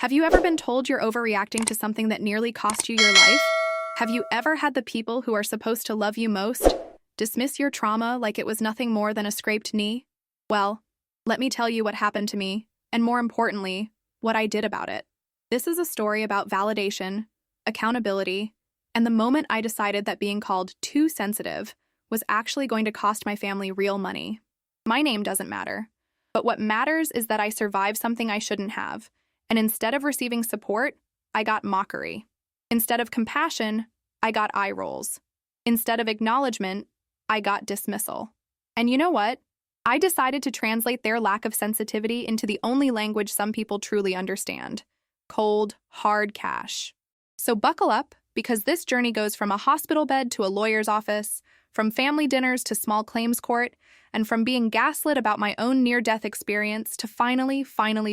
Have you ever been told you're overreacting to something that nearly cost you your life? Have you ever had the people who are supposed to love you most dismiss your trauma like it was nothing more than a scraped knee? Well, let me tell you what happened to me, and more importantly, what I did about it. This is a story about validation, accountability, and the moment I decided that being called too sensitive was actually going to cost my family real money. My name doesn't matter, but what matters is that I survived something I shouldn't have, and instead of receiving support, I got mockery. Instead of compassion, I got eye rolls. Instead of acknowledgement, I got dismissal. And you know what? I decided to translate their lack of sensitivity into the only language some people truly understand: cold, hard cash. So buckle up, because this journey goes from a hospital bed to a lawyer's office, from family dinners to small claims court, and from being gaslit about my own near-death experience to finally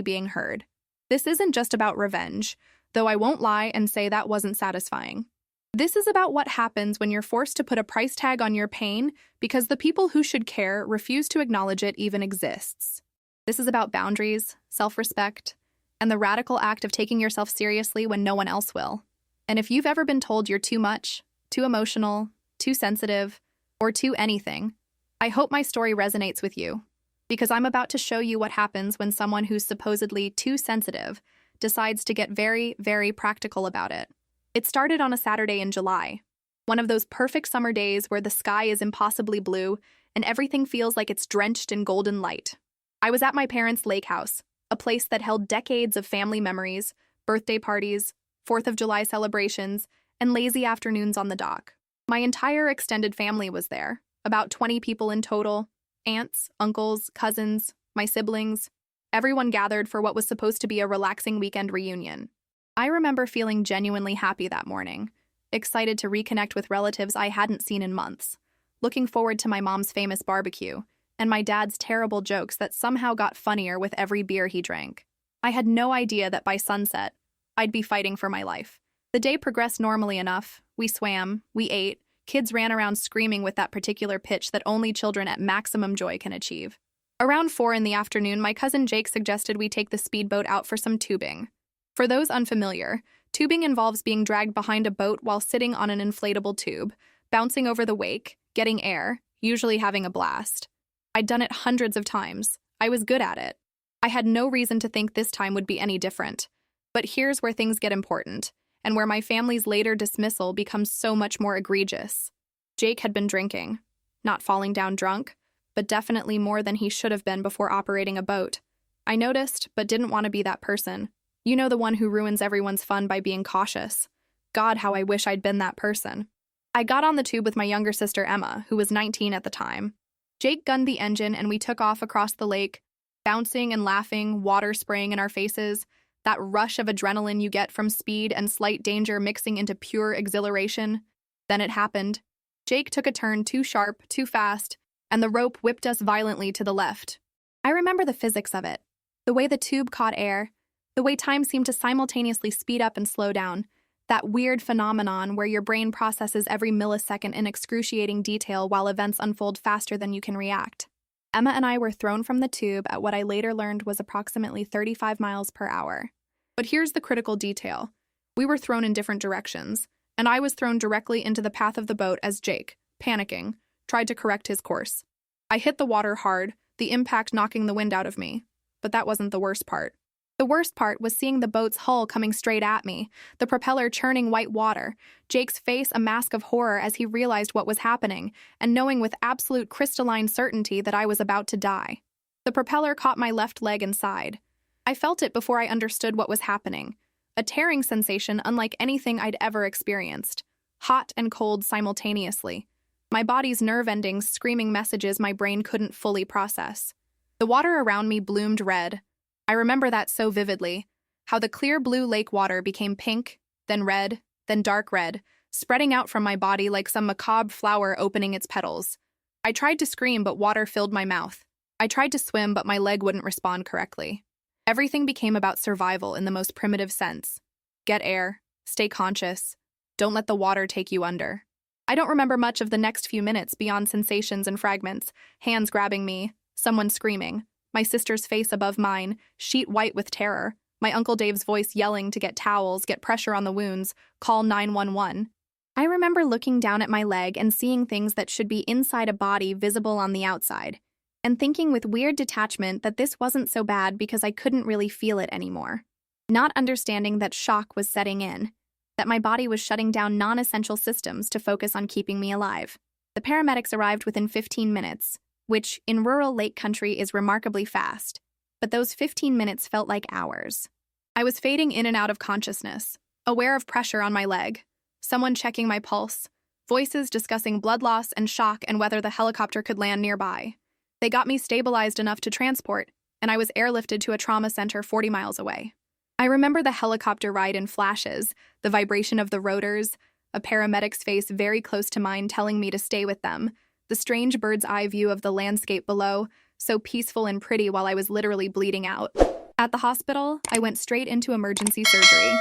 being heard. This isn't just about revenge, though I won't lie and say that wasn't satisfying. This is about what happens when you're forced to put a price tag on your pain because the people who should care refuse to acknowledge it even exists. This is about boundaries, self-respect, and the radical act of taking yourself seriously when no one else will. And if you've ever been told you're too much, too emotional, too sensitive, or too anything, I hope my story resonates with you, because I'm about to show you what happens when someone who's supposedly too sensitive decides to get very practical about it. It started on a Saturday in July, one of those perfect summer days where the sky is impossibly blue and everything feels like it's drenched in golden light. I was at my parents' lake house, a place that held decades of family memories, birthday parties, 4th of July celebrations, and lazy afternoons on the dock. My entire extended family was there, about 20 people in total: aunts, uncles, cousins, my siblings. Everyone gathered for what was supposed to be a relaxing weekend reunion. I remember feeling genuinely happy that morning, excited to reconnect with relatives I hadn't seen in months, looking forward to my mom's famous barbecue, and my dad's terrible jokes that somehow got funnier with every beer he drank. I had no idea that by sunset, I'd be fighting for my life. The day progressed normally enough. We swam, we ate, kids ran around screaming with that particular pitch that only children at maximum joy can achieve. Around 4 in the afternoon, my cousin Jake suggested we take the speedboat out for some tubing. For those unfamiliar, tubing involves being dragged behind a boat while sitting on an inflatable tube, bouncing over the wake, getting air, usually having a blast. I'd done it hundreds of times. I was good at it. I had no reason to think this time would be any different. But here's where things get important, and where my family's later dismissal becomes so much more egregious. Jake had been drinking. Not falling down drunk, but definitely more than he should have been before operating a boat. I noticed, but didn't want to be that person. You know, the one who ruins everyone's fun by being cautious. God, how I wish I'd been that person. I got on the tube with my younger sister Emma, who was 19 at the time. Jake gunned the engine and we took off across the lake, bouncing and laughing, water spraying in our faces, that rush of adrenaline you get from speed and slight danger mixing into pure exhilaration. Then it happened. Jake took a turn too sharp, too fast, and the rope whipped us violently to the left. I remember the physics of it, the way the tube caught air, the way time seemed to simultaneously speed up and slow down, that weird phenomenon where your brain processes every millisecond in excruciating detail while events unfold faster than you can react. Emma and I were thrown from the tube at what I later learned was approximately 35 miles per hour. But here's the critical detail. We were thrown in different directions, and I was thrown directly into the path of the boat as Jake, panicking, tried to correct his course. I hit the water hard, the impact knocking the wind out of me. But that wasn't the worst part. The worst part was seeing the boat's hull coming straight at me, the propeller churning white water, Jake's face a mask of horror as he realized what was happening, and knowing with absolute crystalline certainty that I was about to die. The propeller caught my left leg and side. I felt it before I understood what was happening, a tearing sensation unlike anything I'd ever experienced, hot and cold simultaneously, my body's nerve endings screaming messages my brain couldn't fully process. The water around me bloomed red. I remember that so vividly, how the clear blue lake water became pink, then red, then dark red, spreading out from my body like some macabre flower opening its petals. I tried to scream, but water filled my mouth. I tried to swim, but my leg wouldn't respond correctly. Everything became about survival in the most primitive sense. Get air, stay conscious, don't let the water take you under. I don't remember much of the next few minutes beyond sensations and fragments, hands grabbing me, someone screaming, my sister's face above mine, sheet white with terror, My Uncle Dave's voice yelling to get towels, get pressure on the wounds, call 911. I remember looking down at my leg and seeing things that should be inside a body visible on the outside, and thinking with weird detachment that this wasn't so bad because I couldn't really feel it anymore. Not understanding that shock was setting in, that my body was shutting down non-essential systems to focus on keeping me alive. The paramedics arrived within 15 minutes, which in rural lake country is remarkably fast, but those 15 minutes felt like hours. I was fading in and out of consciousness, aware of pressure on my leg, someone checking my pulse, voices discussing blood loss and shock and whether the helicopter could land nearby. They got me stabilized enough to transport, and I was airlifted to a trauma center 40 miles away. I remember the helicopter ride in flashes, the vibration of the rotors, a paramedic's face very close to mine telling me to stay with them, the strange bird's eye view of the landscape below, so peaceful and pretty while I was literally bleeding out. At the hospital, I went straight into emergency surgery.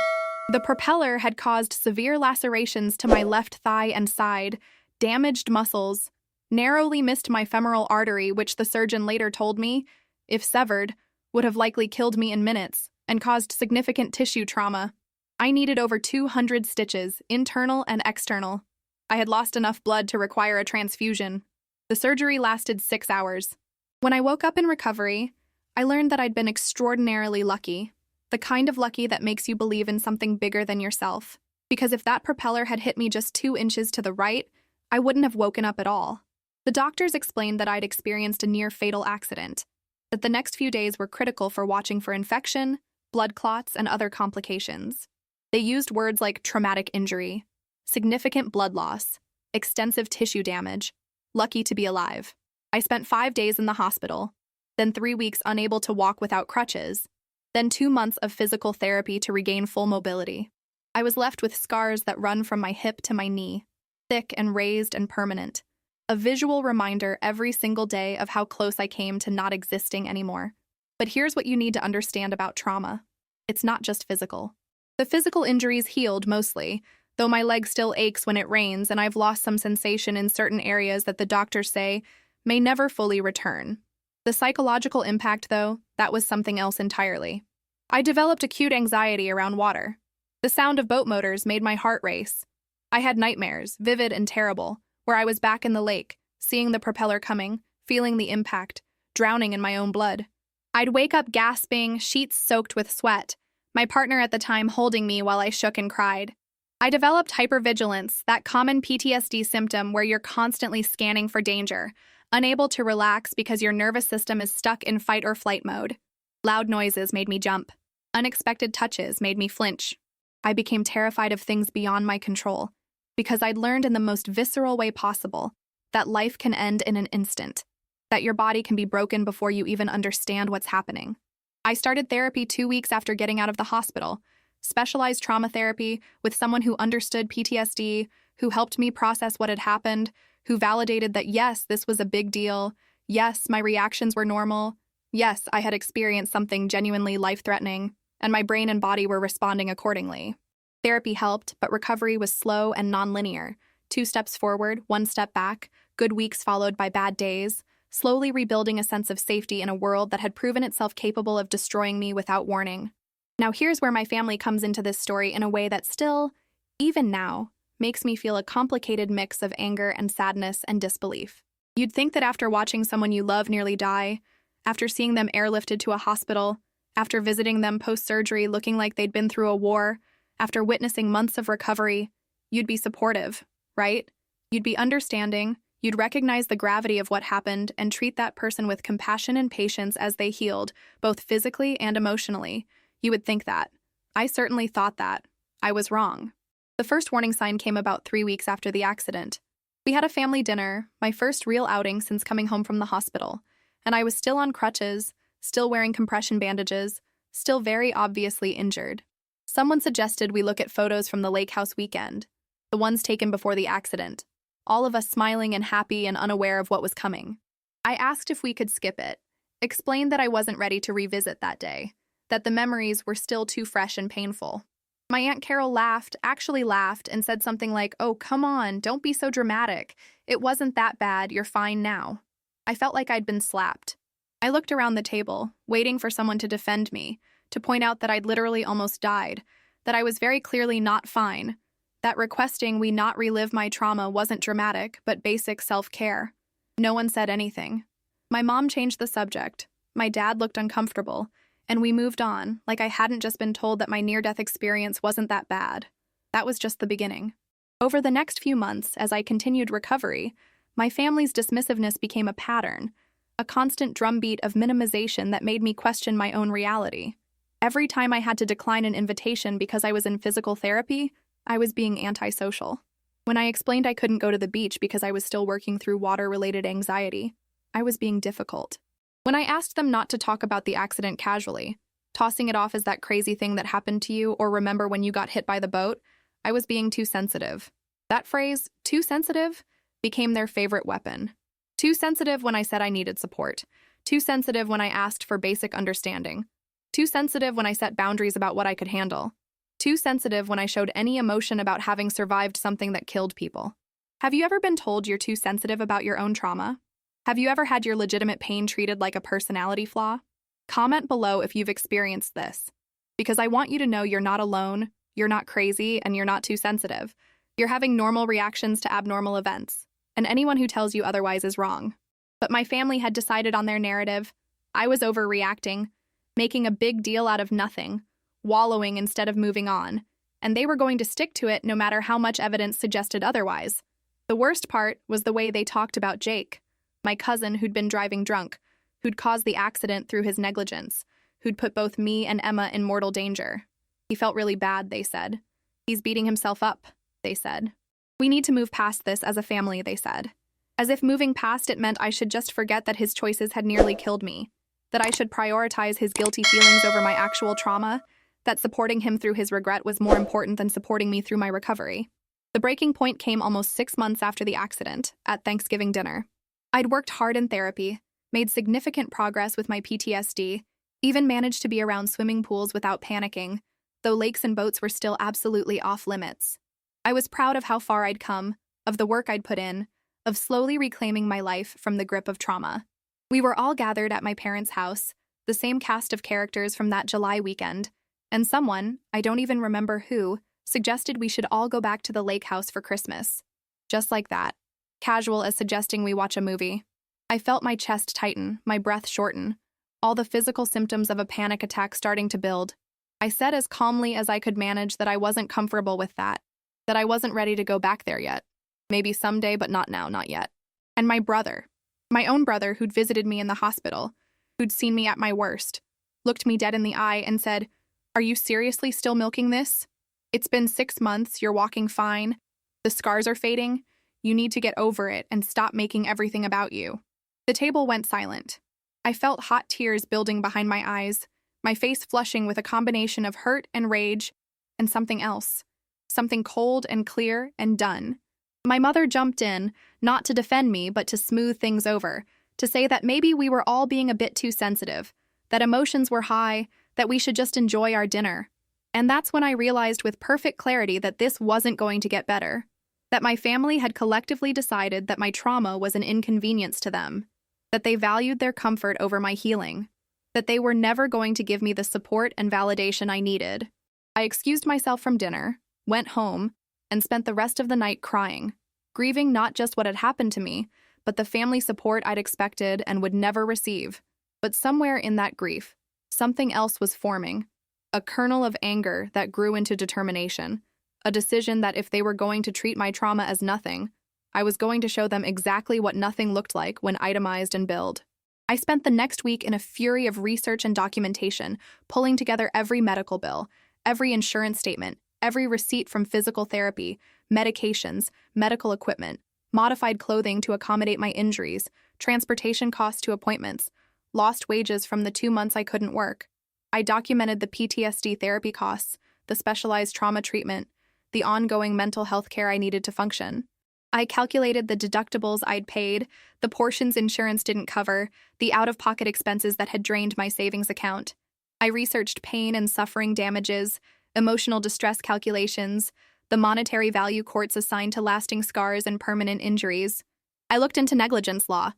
The propeller had caused severe lacerations to my left thigh and side, damaged muscles, narrowly missed my femoral artery, which the surgeon later told me, if severed, would have likely killed me in minutes, and caused significant tissue trauma. I needed over 200 stitches, internal and external. I had lost enough blood to require a transfusion. The surgery lasted 6 hours. When I woke up in recovery, I learned that I'd been extraordinarily lucky, the kind of lucky that makes you believe in something bigger than yourself. Because if that propeller had hit me just 2 inches to the right, I wouldn't have woken up at all. The doctors explained that I'd experienced a near-fatal accident, that the next few days were critical for watching for infection, blood clots, and other complications. They used words like traumatic injury, significant blood loss, extensive tissue damage, lucky to be alive. I spent 5 days in the hospital, then 3 weeks unable to walk without crutches, then 2 months of physical therapy to regain full mobility. I was left with scars that run from my hip to my knee, thick and raised and permanent, a visual reminder every single day of how close I came to not existing anymore. But here's what you need to understand about trauma. It's not just physical. The physical injuries healed mostly, though my leg still aches when it rains and I've lost some sensation in certain areas that the doctors say may never fully return. The psychological impact, though, that was something else entirely. I developed acute anxiety around water. The sound of boat motors made my heart race. I had nightmares, vivid and terrible, where I was back in the lake, seeing the propeller coming, feeling the impact, drowning in my own blood. I'd wake up gasping, sheets soaked with sweat, my partner at the time holding me while I shook and cried. I developed hypervigilance, that common PTSD symptom where you're constantly scanning for danger, unable to relax because your nervous system is stuck in fight or flight mode. Loud noises made me jump. Unexpected touches made me flinch. I became terrified of things beyond my control, because I'd learned in the most visceral way possible that life can end in an instant, that your body can be broken before you even understand what's happening. I started therapy 2 weeks after getting out of the hospital, specialized trauma therapy with someone who understood PTSD, who helped me process what had happened, who validated that yes, this was a big deal, yes, my reactions were normal, yes, I had experienced something genuinely life-threatening, and my brain and body were responding accordingly. Therapy helped, but recovery was slow and non-linear. 2 steps forward, 1 step back, good weeks followed by bad days, slowly rebuilding a sense of safety in a world that had proven itself capable of destroying me without warning. Now here's where my family comes into this story in a way that still, even now, makes me feel a complicated mix of anger and sadness and disbelief. You'd think that after watching someone you love nearly die, after seeing them airlifted to a hospital, after visiting them post-surgery looking like they'd been through a war, after witnessing months of recovery, you'd be supportive, right? You'd be understanding, you'd recognize the gravity of what happened and treat that person with compassion and patience as they healed, both physically and emotionally. You would think that. I certainly thought that. I was wrong. The first warning sign came about 3 weeks after the accident. We had a family dinner, my first real outing since coming home from the hospital, and I was still on crutches, still wearing compression bandages, still very obviously injured. Someone suggested we look at photos from the lake house weekend, the ones taken before the accident, all of us smiling and happy and unaware of what was coming. I asked if we could skip it, explained that I wasn't ready to revisit that day, that the memories were still too fresh and painful. My Aunt Carol actually laughed, and said something like, "Oh, come on, don't be so dramatic. It wasn't that bad, you're fine now." I felt like I'd been slapped. I looked around the table, waiting for someone to defend me, to point out that I'd literally almost died, that I was very clearly not fine, that requesting we not relive my trauma wasn't dramatic, but basic self-care. No one said anything. My mom changed the subject. My dad looked uncomfortable, and we moved on, like I hadn't just been told that my near-death experience wasn't that bad. That was just the beginning. Over the next few months, as I continued recovery, my family's dismissiveness became a pattern, a constant drumbeat of minimization that made me question my own reality. Every time I had to decline an invitation because I was in physical therapy, I was being antisocial. When I explained I couldn't go to the beach because I was still working through water-related anxiety, I was being difficult. When I asked them not to talk about the accident casually, tossing it off as that crazy thing that happened to you or remember when you got hit by the boat, I was being too sensitive. That phrase, too sensitive, became their favorite weapon. Too sensitive when I said I needed support. Too sensitive when I asked for basic understanding. Too sensitive when I set boundaries about what I could handle. Too sensitive when I showed any emotion about having survived something that killed people. Have you ever been told you're too sensitive about your own trauma? Have you ever had your legitimate pain treated like a personality flaw? Comment below if you've experienced this, because I want you to know you're not alone, you're not crazy, and you're not too sensitive. You're having normal reactions to abnormal events, and anyone who tells you otherwise is wrong. But my family had decided on their narrative. I was overreacting, making a big deal out of nothing, wallowing instead of moving on, and they were going to stick to it no matter how much evidence suggested otherwise. The worst part was the way they talked about Jake, my cousin who'd been driving drunk, who'd caused the accident through his negligence, who'd put both me and Emma in mortal danger. He felt really bad, they said. He's beating himself up, they said. We need to move past this as a family, they said. As if moving past it meant I should just forget that his choices had nearly killed me, that I should prioritize his guilty feelings over my actual trauma, that supporting him through his regret was more important than supporting me through my recovery. The breaking point came almost 6 months after the accident, at Thanksgiving dinner. I'd worked hard in therapy, made significant progress with my PTSD, even managed to be around swimming pools without panicking, though lakes and boats were still absolutely off limits. I was proud of how far I'd come, of the work I'd put in, of slowly reclaiming my life from the grip of trauma. We were all gathered at my parents' house, the same cast of characters from that July weekend, and someone, I don't even remember who, suggested we should all go back to the lake house for Christmas. Just like that. Casual as suggesting we watch a movie. I felt my chest tighten, my breath shorten, all the physical symptoms of a panic attack starting to build. I said as calmly as I could manage that I wasn't comfortable with that I wasn't ready to go back there yet. Maybe someday, but not now, not yet. And my brother, my own brother who'd visited me in the hospital, who'd seen me at my worst, looked me dead in the eye and said, "Are you seriously still milking this? It's been 6 months, you're walking fine, the scars are fading, you need to get over it and stop making everything about you." The table went silent. I felt hot tears building behind my eyes, my face flushing with a combination of hurt and rage and something else, something cold and clear and done. My mother jumped in, not to defend me, but to smooth things over, to say that maybe we were all being a bit too sensitive, that emotions were high, that we should just enjoy our dinner. And that's when I realized with perfect clarity that this wasn't going to get better, that my family had collectively decided that my trauma was an inconvenience to them, that they valued their comfort over my healing, that they were never going to give me the support and validation I needed. I excused myself from dinner, went home, and spent the rest of the night crying, grieving not just what had happened to me, but the family support I'd expected and would never receive. But somewhere in that grief, something else was forming, a kernel of anger that grew into determination, a decision that if they were going to treat my trauma as nothing, I was going to show them exactly what nothing looked like when itemized and billed. I spent the next week in a fury of research and documentation, pulling together every medical bill, every insurance statement, every receipt from physical therapy, medications, medical equipment, modified clothing to accommodate my injuries, transportation costs to appointments, lost wages from the 2 months I couldn't work. I documented the PTSD therapy costs, the specialized trauma treatment, the ongoing mental health care I needed to function. I calculated the deductibles I'd paid, the portions insurance didn't cover, the out-of-pocket expenses that had drained my savings account. I researched pain and suffering damages, emotional distress calculations, the monetary value courts assigned to lasting scars and permanent injuries. I looked into negligence law,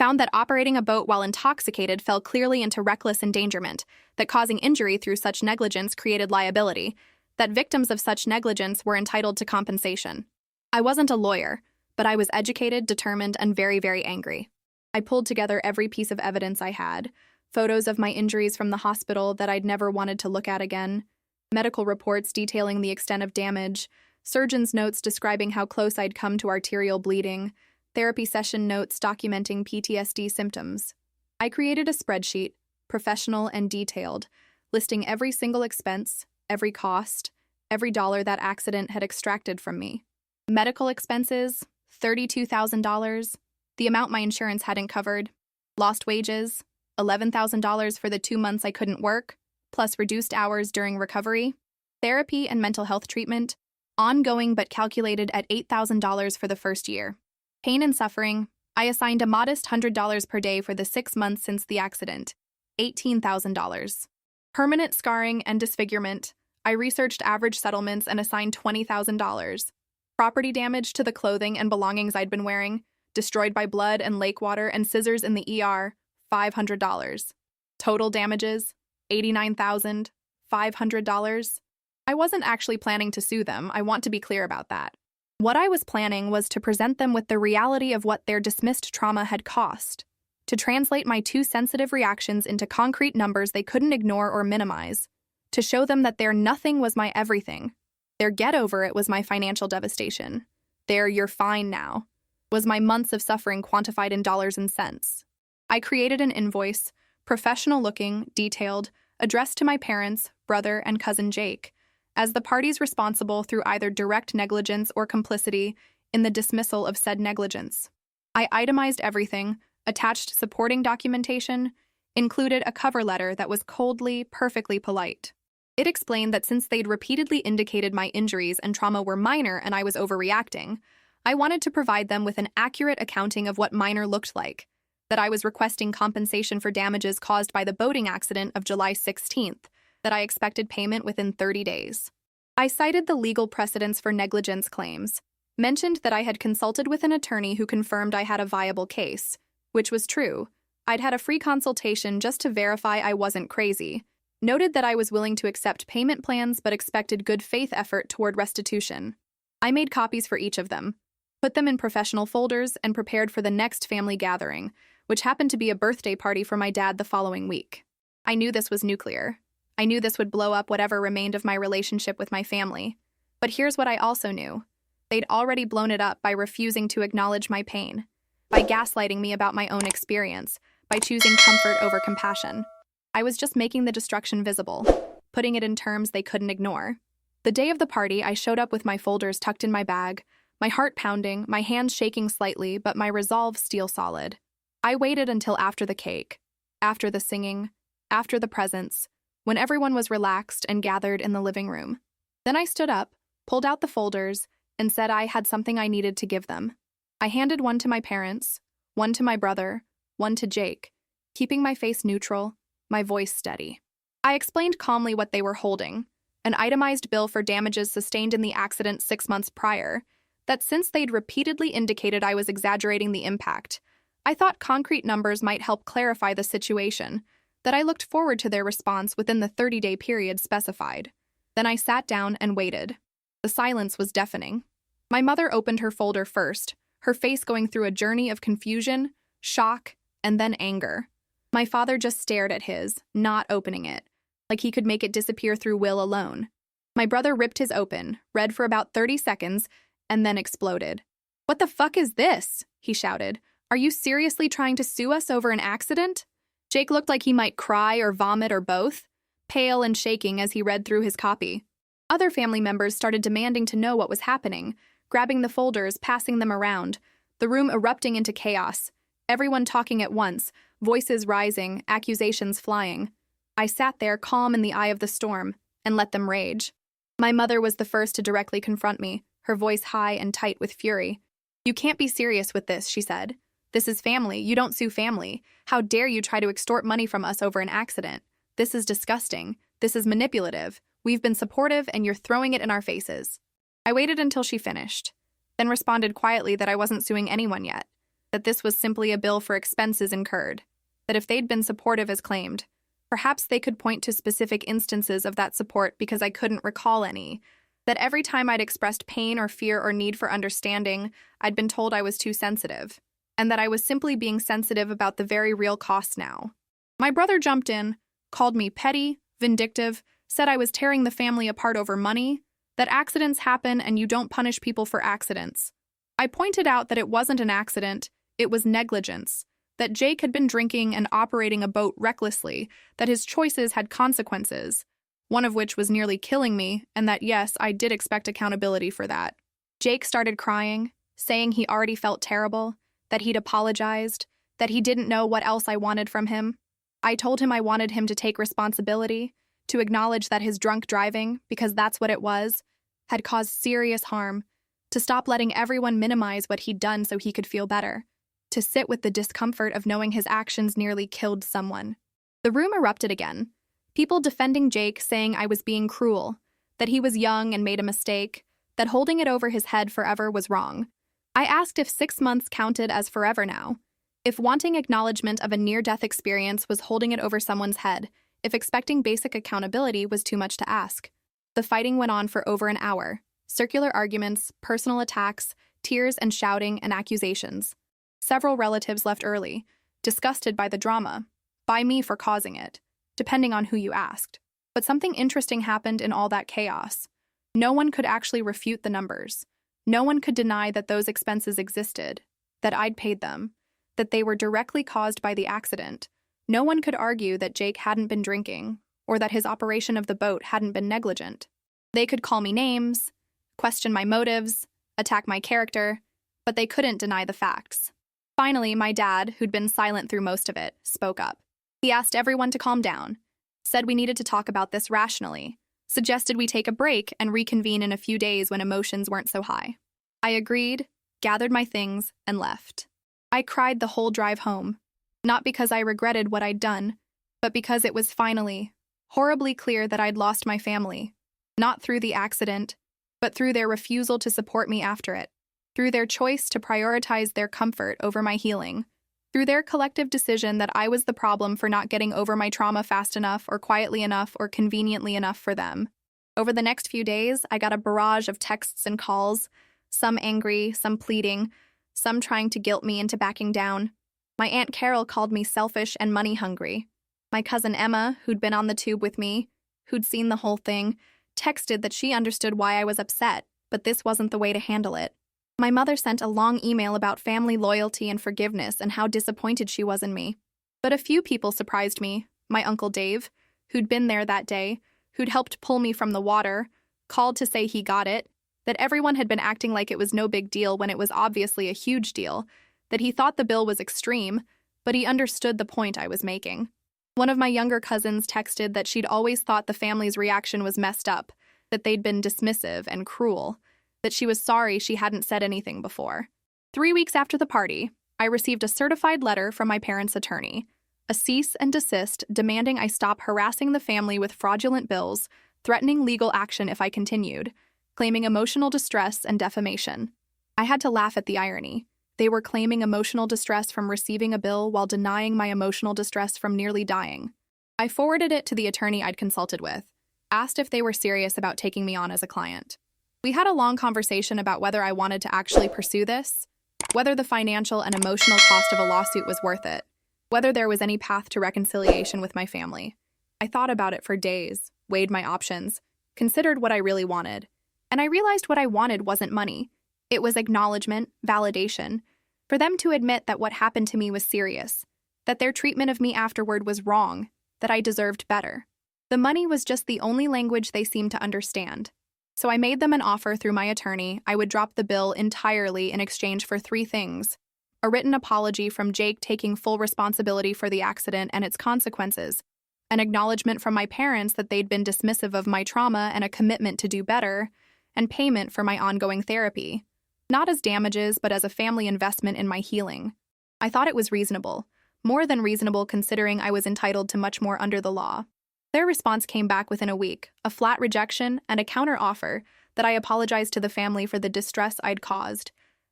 found that operating a boat while intoxicated fell clearly into reckless endangerment, that causing injury through such negligence created liability, that victims of such negligence were entitled to compensation. I wasn't a lawyer, but I was educated, determined, and very, very angry. I pulled together every piece of evidence I had, photos of my injuries from the hospital that I'd never wanted to look at again, medical reports detailing the extent of damage, surgeon's notes describing how close I'd come to arterial bleeding, therapy session notes documenting PTSD symptoms. I created a spreadsheet, professional and detailed, listing every single expense, every cost, every dollar that accident had extracted from me. Medical expenses, $32,000, the amount my insurance hadn't covered. Lost wages, $11,000 for the 2 months I couldn't work, plus reduced hours during recovery. Therapy and mental health treatment, ongoing but calculated at $8,000 for the first year. Pain and suffering, I assigned a modest $100 per day for the 6 months since the accident, $18,000. Permanent scarring and disfigurement, I researched average settlements and assigned $20,000. Property damage to the clothing and belongings I'd been wearing, destroyed by blood and lake water and scissors in the ER, $500. Total damages, $89,500. I wasn't actually planning to sue them, I want to be clear about that. What I was planning was to present them with the reality of what their dismissed trauma had cost, to translate my too sensitive reactions into concrete numbers they couldn't ignore or minimize, to show them that their nothing was my everything. Their get over it was my financial devastation. Their you're fine now was my months of suffering quantified in dollars and cents. I created an invoice, professional looking, detailed, addressed to my parents, brother, and cousin Jake, as the parties responsible through either direct negligence or complicity in the dismissal of said negligence. I itemized everything, attached supporting documentation, included a cover letter that was coldly, perfectly polite. It explained that since they'd repeatedly indicated my injuries and trauma were minor and I was overreacting, I wanted to provide them with an accurate accounting of what minor looked like, that I was requesting compensation for damages caused by the boating accident of July 16th, that I expected payment within 30 days. I cited the legal precedents for negligence claims, mentioned that I had consulted with an attorney who confirmed I had a viable case, which was true. I'd had a free consultation just to verify I wasn't crazy, noted that I was willing to accept payment plans but expected good faith effort toward restitution. I made copies for each of them, put them in professional folders, and prepared for the next family gathering, which happened to be a birthday party for my dad the following week. I knew this was nuclear. I knew this would blow up whatever remained of my relationship with my family. But here's what I also knew. They'd already blown it up by refusing to acknowledge my pain, by gaslighting me about my own experience, by choosing comfort over compassion. I was just making the destruction visible, putting it in terms they couldn't ignore. The day of the party, I showed up with my folders tucked in my bag, my heart pounding, my hands shaking slightly, but my resolve steel solid. I waited until after the cake, after the singing, after the presents, when everyone was relaxed and gathered in the living room. Then I stood up, pulled out the folders, and said I had something I needed to give them. I handed one to my parents, one to my brother, one to Jake, keeping my face neutral, my voice steady. I explained calmly what they were holding, an itemized bill for damages sustained in the accident 6 months prior, that since they'd repeatedly indicated I was exaggerating the impact, I thought concrete numbers might help clarify the situation, that I looked forward to their response within the 30-day period specified. Then I sat down and waited. The silence was deafening. My mother opened her folder first, her face going through a journey of confusion, shock, and then anger. My father just stared at his, not opening it, like he could make it disappear through will alone. My brother ripped his open, read for about 30 seconds, and then exploded. "What the fuck is this?" he shouted. "Are you seriously trying to sue us over an accident?" Jake looked like he might cry or vomit or both, pale and shaking as he read through his copy. Other family members started demanding to know what was happening, grabbing the folders, passing them around, the room erupting into chaos, everyone talking at once, voices rising, accusations flying. I sat there calm in the eye of the storm and let them rage. My mother was the first to directly confront me, her voice high and tight with fury. "You can't be serious with this," she said. "This is family. You don't sue family. How dare you try to extort money from us over an accident? This is disgusting. This is manipulative. We've been supportive and you're throwing it in our faces." I waited until she finished, then responded quietly that I wasn't suing anyone yet. that this was simply a bill for expenses incurred, that if they'd been supportive as claimed, perhaps they could point to specific instances of that support because I couldn't recall any, that every time I'd expressed pain or fear or need for understanding, I'd been told I was too sensitive, and that I was simply being sensitive about the very real costs now. My brother jumped in, called me petty, vindictive, said I was tearing the family apart over money, that accidents happen and you don't punish people for accidents. I pointed out that it wasn't an accident, it was negligence, that Jake had been drinking and operating a boat recklessly, that his choices had consequences, one of which was nearly killing me, and that yes, I did expect accountability for that. Jake started crying, saying he already felt terrible, that he'd apologized, that he didn't know what else I wanted from him. I told him I wanted him to take responsibility, to acknowledge that his drunk driving, because that's what it was, had caused serious harm, to stop letting everyone minimize what he'd done so he could feel better, to sit with the discomfort of knowing his actions nearly killed someone. The room erupted again, people defending Jake, saying I was being cruel, that he was young and made a mistake, that holding it over his head forever was wrong. I asked if 6 months counted as forever now, if wanting acknowledgement of a near-death experience was holding it over someone's head, if expecting basic accountability was too much to ask. The fighting went on for over an hour, circular arguments, personal attacks, tears and shouting and accusations. Several relatives left early, disgusted by the drama, by me for causing it, depending on who you asked. But something interesting happened in all that chaos. No one could actually refute the numbers. No one could deny that those expenses existed, that I'd paid them, that they were directly caused by the accident. No one could argue that Jake hadn't been drinking, or that his operation of the boat hadn't been negligent. They could call me names, question my motives, attack my character, but they couldn't deny the facts. Finally, my dad, who'd been silent through most of it, spoke up. He asked everyone to calm down, said we needed to talk about this rationally, suggested we take a break and reconvene in a few days when emotions weren't so high. I agreed, gathered my things, and left. I cried the whole drive home, not because I regretted what I'd done, but because it was finally, horribly clear that I'd lost my family, not through the accident, but through their refusal to support me after it, through their choice to prioritize their comfort over my healing, through their collective decision that I was the problem for not getting over my trauma fast enough or quietly enough or conveniently enough for them. Over the next few days, I got a barrage of texts and calls, some angry, some pleading, some trying to guilt me into backing down. My Aunt Carol called me selfish and money-hungry. My cousin Emma, who'd been on the tube with me, who'd seen the whole thing, texted that she understood why I was upset, but this wasn't the way to handle it. My mother sent a long email about family loyalty and forgiveness and how disappointed she was in me. But a few people surprised me. My Uncle Dave, who'd been there that day, who'd helped pull me from the water, called to say he got it, that everyone had been acting like it was no big deal when it was obviously a huge deal, that he thought the bill was extreme, but he understood the point I was making. One of my younger cousins texted that she'd always thought the family's reaction was messed up, that they'd been dismissive and cruel, that she was sorry she hadn't said anything before. 3 weeks after the party, I received a certified letter from my parents' attorney, a cease and desist demanding I stop harassing the family with fraudulent bills, threatening legal action if I continued, claiming emotional distress and defamation. I had to laugh at the irony. They were claiming emotional distress from receiving a bill while denying my emotional distress from nearly dying. I forwarded it to the attorney I'd consulted with, asked if they were serious about taking me on as a client. We had a long conversation about whether I wanted to actually pursue this, whether the financial and emotional cost of a lawsuit was worth it, whether there was any path to reconciliation with my family. I thought about it for days, weighed my options, considered what I really wanted, and I realized what I wanted wasn't money. It was acknowledgement, validation, for them to admit that what happened to me was serious, that their treatment of me afterward was wrong, that I deserved better. The money was just the only language they seemed to understand. So I made them an offer through my attorney I would drop the bill entirely in exchange for 3 things: a written apology from Jake taking full responsibility for the accident and its consequences, an acknowledgement from my parents that they'd been dismissive of my trauma and a commitment to do better, and payment for my ongoing therapy, not as damages but as a family investment in my healing. I thought it was reasonable, more than reasonable considering I was entitled to much more under the law. Their response came back within a week, a flat rejection and a counter-offer that I apologized to the family for the distress I'd caused,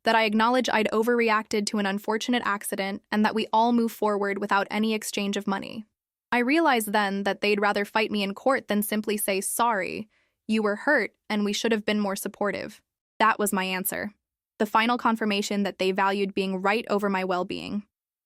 that I acknowledge I'd overreacted to an unfortunate accident and that we all move forward without any exchange of money. I realized then that they'd rather fight me in court than simply say, sorry, you were hurt and we should have been more supportive. That was my answer. The final confirmation that they valued being right over my well-being.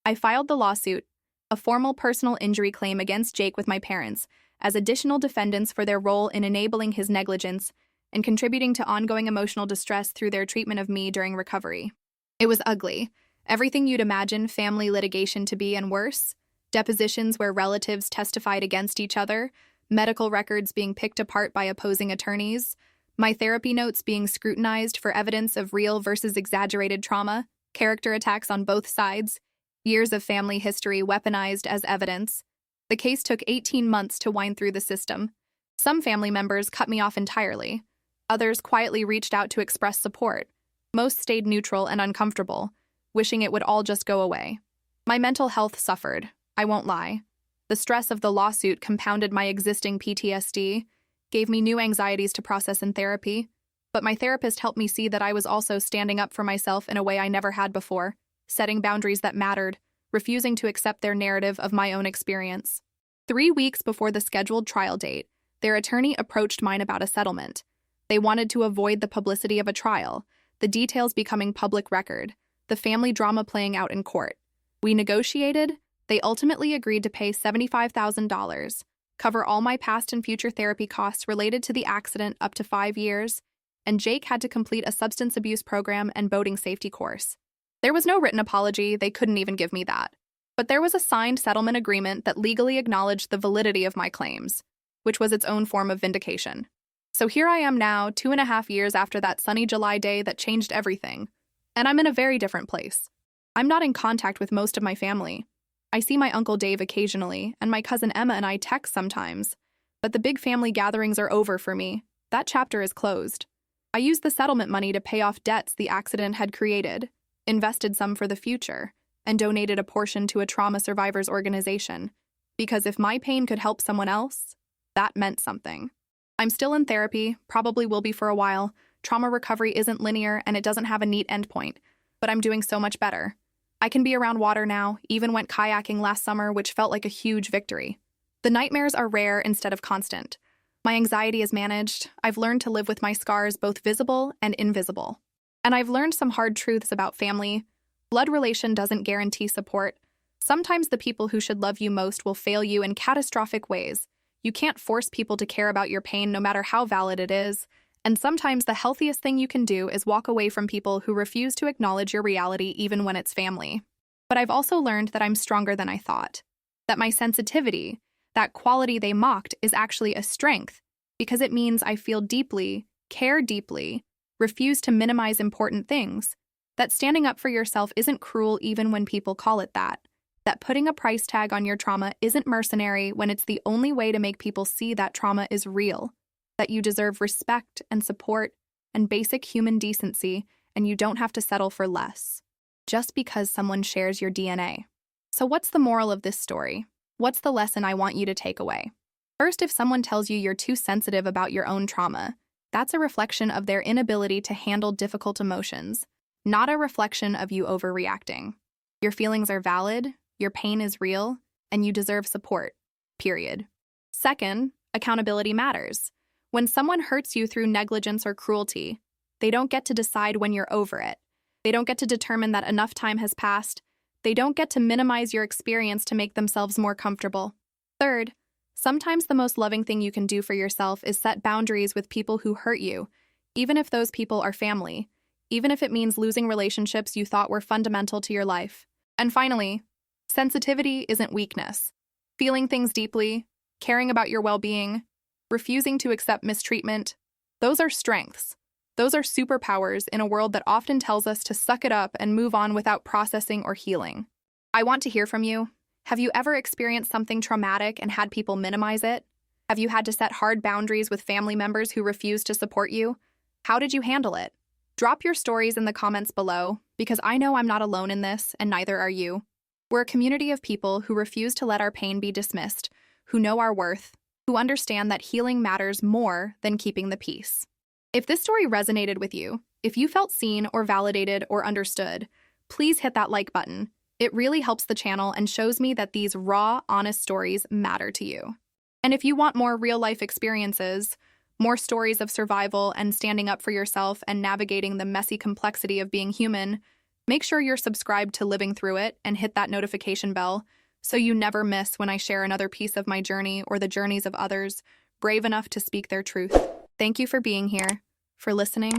I filed the lawsuit, a formal personal injury claim against Jake with my parents, as additional defendants for their role in enabling his negligence and contributing to ongoing emotional distress through their treatment of me during recovery. It was ugly. Everything you'd imagine family litigation to be and worse. Depositions where relatives testified against each other, medical records being picked apart by opposing attorneys, my therapy notes being scrutinized for evidence of real versus exaggerated trauma, character attacks on both sides, years of family history weaponized as evidence. The case took 18 months to wind through the system. Some family members cut me off entirely. Others quietly reached out to express support. Most stayed neutral and uncomfortable, wishing it would all just go away. My mental health suffered, I won't lie. The stress of the lawsuit compounded my existing PTSD, gave me new anxieties to process in therapy, but my therapist helped me see that I was also standing up for myself in a way I never had before, setting boundaries that mattered, refusing to accept their narrative of my own experience. 3 weeks before the scheduled trial date, their attorney approached mine about a settlement. They wanted to avoid the publicity of a trial, the details becoming public record, the family drama playing out in court. We negotiated. They ultimately agreed to pay $75,000, cover all my past and future therapy costs related to the accident up to 5 years, and Jake had to complete a substance abuse program and boating safety course. There was no written apology, they couldn't even give me that. But there was a signed settlement agreement that legally acknowledged the validity of my claims, which was its own form of vindication. So here I am now, 2.5 years after that sunny July day that changed everything, and I'm in a very different place. I'm not in contact with most of my family. I see my Uncle Dave occasionally, and my cousin Emma and I text sometimes. But the big family gatherings are over for me. That chapter is closed. I used the settlement money to pay off debts the accident had created, invested some for the future, and donated a portion to a trauma survivors organization. Because if my pain could help someone else, that meant something. I'm still in therapy, probably will be for a while. Trauma recovery isn't linear and it doesn't have a neat endpoint, but I'm doing so much better. I can be around water now, even went kayaking last summer, which felt like a huge victory. The nightmares are rare instead of constant. My anxiety is managed. I've learned to live with my scars, both visible and invisible. And I've learned some hard truths about family. Blood relation doesn't guarantee support. Sometimes the people who should love you most will fail you in catastrophic ways. You can't force people to care about your pain no matter how valid it is. And sometimes the healthiest thing you can do is walk away from people who refuse to acknowledge your reality even when it's family. But I've also learned that I'm stronger than I thought. That my sensitivity, that quality they mocked, is actually a strength, because it means I feel deeply, care deeply, refuse to minimize important things. That standing up for yourself isn't cruel even when people call it that. That putting a price tag on your trauma isn't mercenary when it's the only way to make people see that trauma is real. That you deserve respect and support and basic human decency, and you don't have to settle for less, just because someone shares your DNA. So what's the moral of this story? What's the lesson I want you to take away? First, if someone tells you you're too sensitive about your own trauma, that's a reflection of their inability to handle difficult emotions, not a reflection of you overreacting. Your feelings are valid, your pain is real, and you deserve support, period. Second, accountability matters. When someone hurts you through negligence or cruelty, they don't get to decide when you're over it. They don't get to determine that enough time has passed. They don't get to minimize your experience to make themselves more comfortable. Third, sometimes the most loving thing you can do for yourself is set boundaries with people who hurt you, even if those people are family, even if it means losing relationships you thought were fundamental to your life. And finally, sensitivity isn't weakness. Feeling things deeply, caring about your well-being, refusing to accept mistreatment, those are strengths. Those are superpowers in a world that often tells us to suck it up and move on without processing or healing. I want to hear from you. Have you ever experienced something traumatic and had people minimize it? Have you had to set hard boundaries with family members who refuse to support you? How did you handle it? Drop your stories in the comments below, because I know I'm not alone in this, and neither are you. We're a community of people who refuse to let our pain be dismissed, who know our worth, who understand that healing matters more than keeping the peace. If this story resonated with you, if you felt seen or validated or understood, please hit that like button. It really helps the channel and shows me that these raw, honest stories matter to you. And if you want more real-life experiences, more stories of survival and standing up for yourself and navigating the messy complexity of being human, make sure you're subscribed to Living Through It and hit that notification bell so you never miss when I share another piece of my journey or the journeys of others brave enough to speak their truth. Thank you for being here, for listening,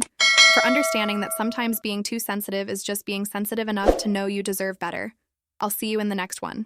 for understanding that sometimes being too sensitive is just being sensitive enough to know you deserve better. I'll see you in the next one.